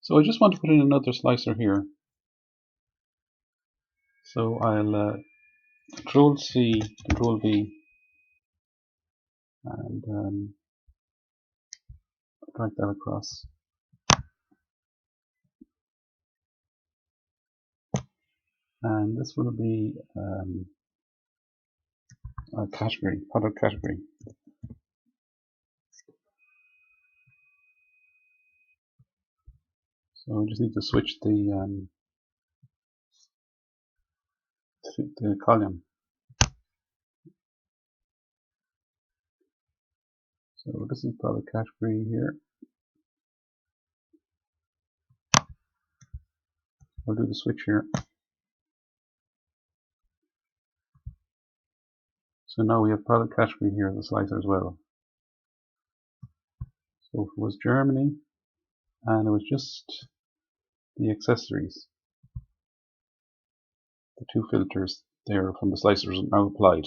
So I just want to put in another slicer here. So I'll Control C, Control V, and drag that across. And this will be a category, product category. So we just need to switch the column. So this is product category here. I'll do the switch here. So now we have product category here in the slicer as well. So if it was Germany and it was just the accessories, the two filters there from the slicers are now applied.